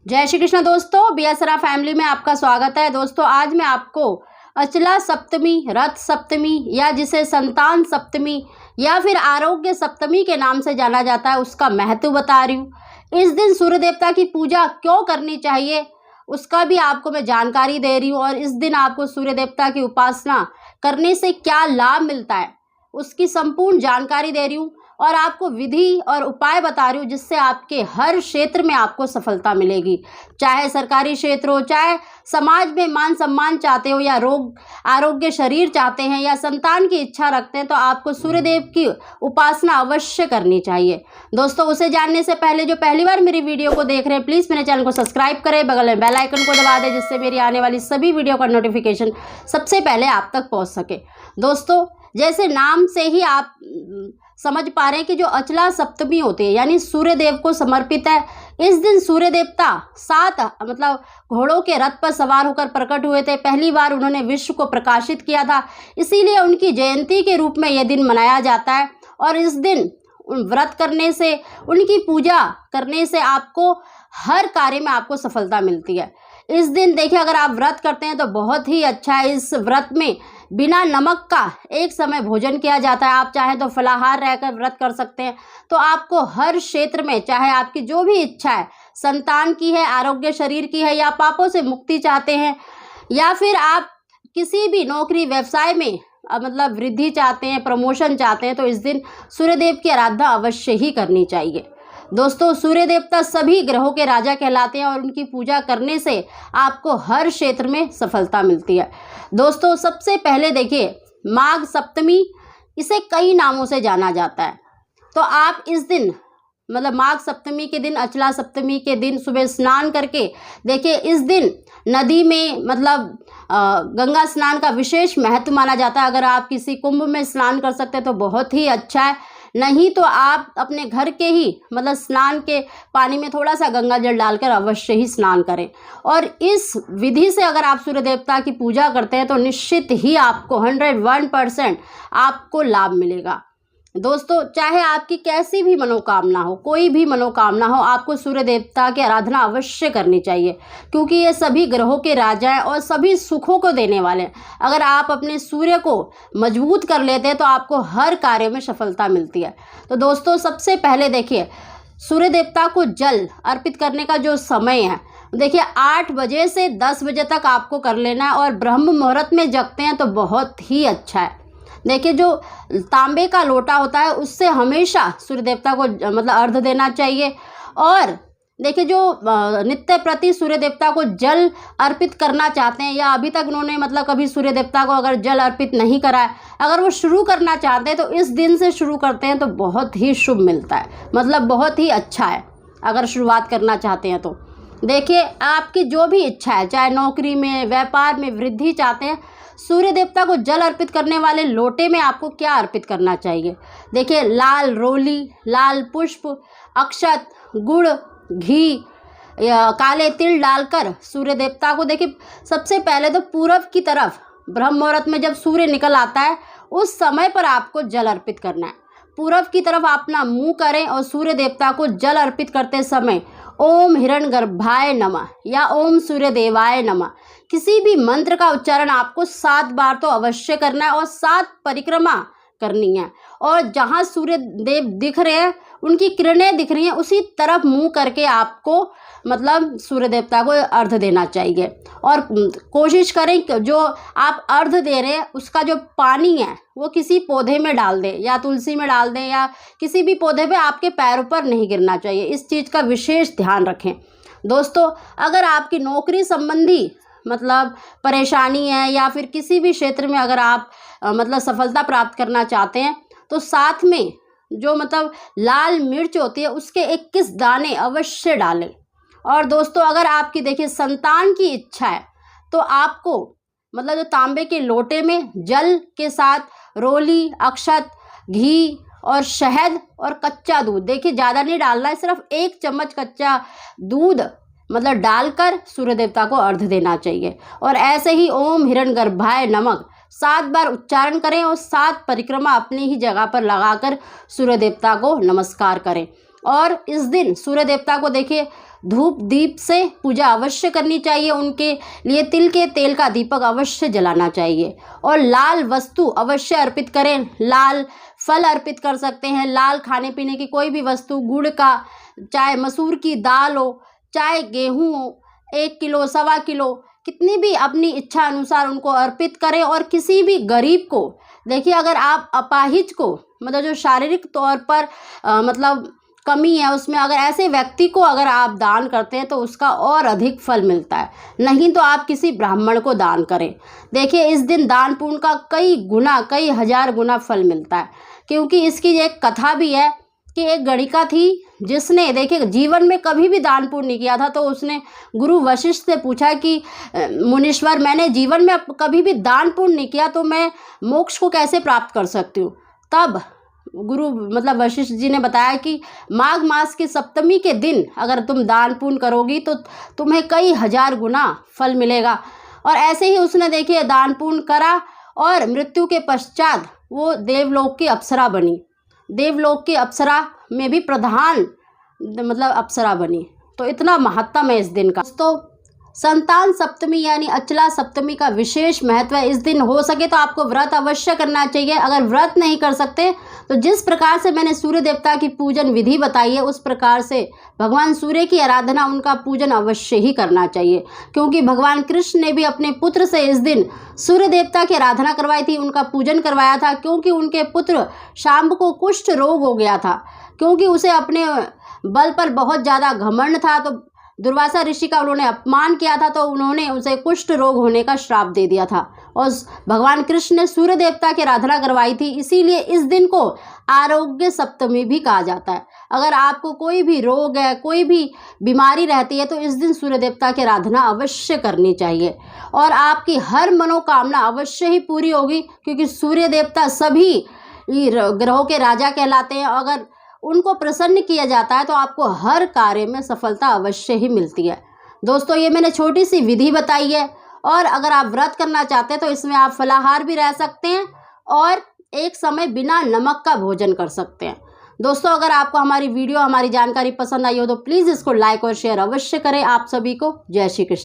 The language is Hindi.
जय श्री कृष्ण दोस्तों, बीएसरा फैमिली में आपका स्वागत है। दोस्तों आज मैं आपको अचला सप्तमी, रथ सप्तमी या जिसे संतान सप्तमी या फिर आरोग्य सप्तमी के नाम से जाना जाता है उसका महत्व बता रही हूँ। इस दिन सूर्य देवता की पूजा क्यों करनी चाहिए उसका भी आपको मैं जानकारी दे रही हूँ, और इस दिन आपको सूर्य देवता की उपासना करने से क्या लाभ मिलता है उसकी संपूर्ण जानकारी दे रही हूँ, और आपको विधि और उपाय बता रही हूँ जिससे आपके हर क्षेत्र में आपको सफलता मिलेगी। चाहे सरकारी क्षेत्र हो, चाहे समाज में मान सम्मान चाहते हो, या रोग आरोग्य शरीर चाहते हैं, या संतान की इच्छा रखते हैं, तो आपको सूर्यदेव की उपासना अवश्य करनी चाहिए। दोस्तों उसे जानने से पहले जो पहली बार मेरी वीडियो को देख रहे हैं प्लीज़ मेरे चैनल को सब्सक्राइब करें, बगल में बेल आइकन को दबा दें जिससे मेरी आने वाली सभी वीडियो का नोटिफिकेशन सबसे पहले आप तक पहुँच सके। दोस्तों जैसे नाम से ही आप समझ पा रहे हैं कि जो अचला सप्तमी होती है यानी सूर्य देव को समर्पित है। इस दिन सूर्य देवता 7 घोड़ों के रथ पर सवार होकर प्रकट हुए थे। पहली बार उन्होंने विश्व को प्रकाशित किया था, इसीलिए उनकी जयंती के रूप में यह दिन मनाया जाता है। और इस दिन व्रत करने से, उनकी पूजा करने से आपको हर कार्य में आपको सफलता मिलती है। इस दिन देखिए अगर आप व्रत करते हैं तो बहुत ही अच्छा है। इस व्रत में बिना नमक का एक समय भोजन किया जाता है। आप चाहें तो फलाहार रहकर व्रत कर सकते हैं। तो आपको हर क्षेत्र में, चाहे आपकी जो भी इच्छा है, संतान की है, आरोग्य शरीर की है, या पापों से मुक्ति चाहते हैं, या फिर आप किसी भी नौकरी व्यवसाय में वृद्धि चाहते हैं, प्रमोशन चाहते हैं, तो इस दिन सूर्यदेव की आराधना अवश्य ही करनी चाहिए। दोस्तों सूर्य देवता सभी ग्रहों के राजा कहलाते हैं और उनकी पूजा करने से आपको हर क्षेत्र में सफलता मिलती है। दोस्तों सबसे पहले देखिए माघ सप्तमी, इसे कई नामों से जाना जाता है। तो आप इस दिन माघ सप्तमी के दिन, अचला सप्तमी के दिन सुबह स्नान करके देखिए, इस दिन नदी में गंगा स्नान का विशेष महत्व माना जाता है। अगर आप किसी कुंभ में स्नान कर सकते हैं तो बहुत ही अच्छा है, नहीं तो आप अपने घर के ही स्नान के पानी में थोड़ा सा गंगा जल डालकर अवश्य ही स्नान करें। और इस विधि से अगर आप सूर्य देवता की पूजा करते हैं तो निश्चित ही आपको 101% आपको लाभ मिलेगा। दोस्तों चाहे आपकी कैसी भी मनोकामना हो, कोई भी मनोकामना हो, आपको सूर्य देवता की आराधना अवश्य करनी चाहिए, क्योंकि ये सभी ग्रहों के राजा हैं और सभी सुखों को देने वाले हैं। अगर आप अपने सूर्य को मजबूत कर लेते हैं तो आपको हर कार्य में सफलता मिलती है। तो दोस्तों सबसे पहले देखिए सूर्य देवता को जल अर्पित करने का जो समय है, देखिए 8 बजे से 10 बजे तक आपको कर लेना है, और ब्रह्म मुहूर्त में जगते हैं तो बहुत ही अच्छा है। देखिए जो तांबे का लोटा होता है उससे हमेशा सूर्य देवता को अर्घ देना चाहिए। और देखिए जो नित्य प्रति सूर्य देवता को जल अर्पित करना चाहते हैं, या अभी तक उन्होंने कभी सूर्य देवता को अगर जल अर्पित नहीं करा है, अगर वो शुरू करना चाहते हैं तो इस दिन से शुरू करते हैं तो बहुत ही शुभ मिलता है, बहुत ही अच्छा है अगर शुरुआत करना चाहते हैं तो। देखिए आपकी जो भी इच्छा है, चाहे नौकरी में, व्यापार में वृद्धि चाहते हैं, सूर्य देवता को जल अर्पित करने वाले लोटे में आपको क्या अर्पित करना चाहिए। देखिए लाल रोली, लाल पुष्प, अक्षत, गुड़, घी, काले तिल डालकर सूर्य देवता को, देखिए सबसे पहले तो पूरब की तरफ ब्रह्म मुहूर्त में जब सूर्य निकल आता है उस समय पर आपको जल अर्पित करना है। पूरब की तरफ अपना मुंह करें और सूर्य देवता को जल अर्पित करते समय ओम हिरण्यगर्भाय नमः या ओम सूर्य देवाय नमः किसी भी मंत्र का उच्चारण आपको 7 बार तो अवश्य करना है, और 7 परिक्रमा करनी है। और जहाँ सूर्य देव दिख रहे हैं, उनकी किरणें दिख रही हैं, उसी तरफ मुंह करके आपको सूर्य देवता को अर्घ देना चाहिए। और कोशिश करें कि जो आप अर्घ दे रहे हैं उसका जो पानी है वो किसी पौधे में डाल दें, या तुलसी में डाल दें, या किसी भी पौधे पे आपके पैरों पर नहीं गिरना चाहिए। इस चीज़ का विशेष ध्यान रखें। दोस्तों अगर आपकी नौकरी संबंधी परेशानी है, या फिर किसी भी क्षेत्र में अगर आप सफलता प्राप्त करना चाहते हैं, तो साथ में जो लाल मिर्च होती है उसके 21 दाने अवश्य डालें। और दोस्तों अगर आपकी देखिए संतान की इच्छा है तो आपको जो तांबे के लोटे में जल के साथ रोली, अक्षत, घी और शहद और कच्चा दूध, देखिए ज़्यादा नहीं डालना है, सिर्फ 1 चम्मच कच्चा दूध डालकर सूर्य देवता को अर्घ देना चाहिए। और ऐसे ही ओम हिरण्यगर्भाय नमः 7 बार उच्चारण करें और 7 परिक्रमा अपनी ही जगह पर लगाकर सूर्य देवता को नमस्कार करें। और इस दिन सूर्य देवता को देखिए धूप दीप से पूजा अवश्य करनी चाहिए। उनके लिए तिल के तेल का दीपक अवश्य जलाना चाहिए और लाल वस्तु अवश्य अर्पित करें। लाल फल अर्पित कर सकते हैं, लाल खाने पीने की कोई भी वस्तु, गुड़ का, चाहे मसूर की दाल हो, चाहे गेहूँ हो, 1 किलो, 1.25 किलो, कितनी भी अपनी इच्छा अनुसार उनको अर्पित करें। और किसी भी गरीब को, देखिए अगर आप अपाहिज को, मतलब जो शारीरिक तौर पर मतलब कमी है उसमें, अगर ऐसे व्यक्ति को अगर आप दान करते हैं तो उसका और अधिक फल मिलता है। नहीं तो आप किसी ब्राह्मण को दान करें। देखिए इस दिन दान पुण्य का कई गुना, कई हजार गुना फल मिलता है। क्योंकि इसकी एक कथा भी है कि एक गणिका थी जिसने, देखिए जीवन में कभी भी दान पुण्य नहीं किया था, तो उसने गुरु वशिष्ठ से पूछा कि मुनीश्वर, मैंने जीवन में कभी भी दान पुण्य नहीं किया, तो मैं मोक्ष को कैसे प्राप्त कर सकती हूँ। तब गुरु मतलब वशिष्ठ जी ने बताया कि माघ मास की सप्तमी के दिन अगर तुम दान पुण्य करोगी तो तुम्हें कई हजार गुना फल मिलेगा। और ऐसे ही उसने देखिए दान पुण्य करा और मृत्यु के पश्चात वो देवलोक की अप्सरा बनी। देवलोक की अप्सरा में भी प्रधान मतलब अप्सरा बनी। तो इतना महत्व है इस दिन का। तो संतान सप्तमी यानी अचला सप्तमी का विशेष महत्व है। इस दिन हो सके तो आपको व्रत अवश्य करना चाहिए। अगर व्रत नहीं कर सकते तो जिस प्रकार से मैंने सूर्य देवता की पूजन विधि बताई है उस प्रकार से भगवान सूर्य की आराधना, उनका पूजन अवश्य ही करना चाहिए। क्योंकि भगवान कृष्ण ने भी अपने पुत्र से इस दिन सूर्य देवता की आराधना करवाई थी, उनका पूजन करवाया था। क्योंकि उनके पुत्र शाम्ब को कुष्ठ रोग हो गया था, क्योंकि उसे अपने बल पर बहुत ज़्यादा घमंड था। तो दुर्वासा ऋषि का उन्होंने अपमान किया था, तो उन्होंने उसे कुष्ठ रोग होने का श्राप दे दिया था। और भगवान कृष्ण ने सूर्य देवता की आराधना करवाई थी, इसीलिए इस दिन को आरोग्य सप्तमी भी कहा जाता है। अगर आपको कोई भी रोग है, कोई भी बीमारी रहती है, तो इस दिन सूर्य देवता की आराधना अवश्य करनी चाहिए और आपकी हर मनोकामना अवश्य ही पूरी होगी। क्योंकि सूर्य देवता सभी ग्रहों के राजा कहलाते हैं। अगर उनको प्रसन्न किया जाता है तो आपको हर कार्य में सफलता अवश्य ही मिलती है। दोस्तों ये मैंने छोटी सी विधि बताई है। और अगर आप व्रत करना चाहते हैं तो इसमें आप फलाहार भी रह सकते हैं और एक समय बिना नमक का भोजन कर सकते हैं। दोस्तों अगर आपको हमारी वीडियो, हमारी जानकारी पसंद आई हो तो प्लीज़ इसको लाइक और शेयर अवश्य करें। आप सभी को जय श्री कृष्ण।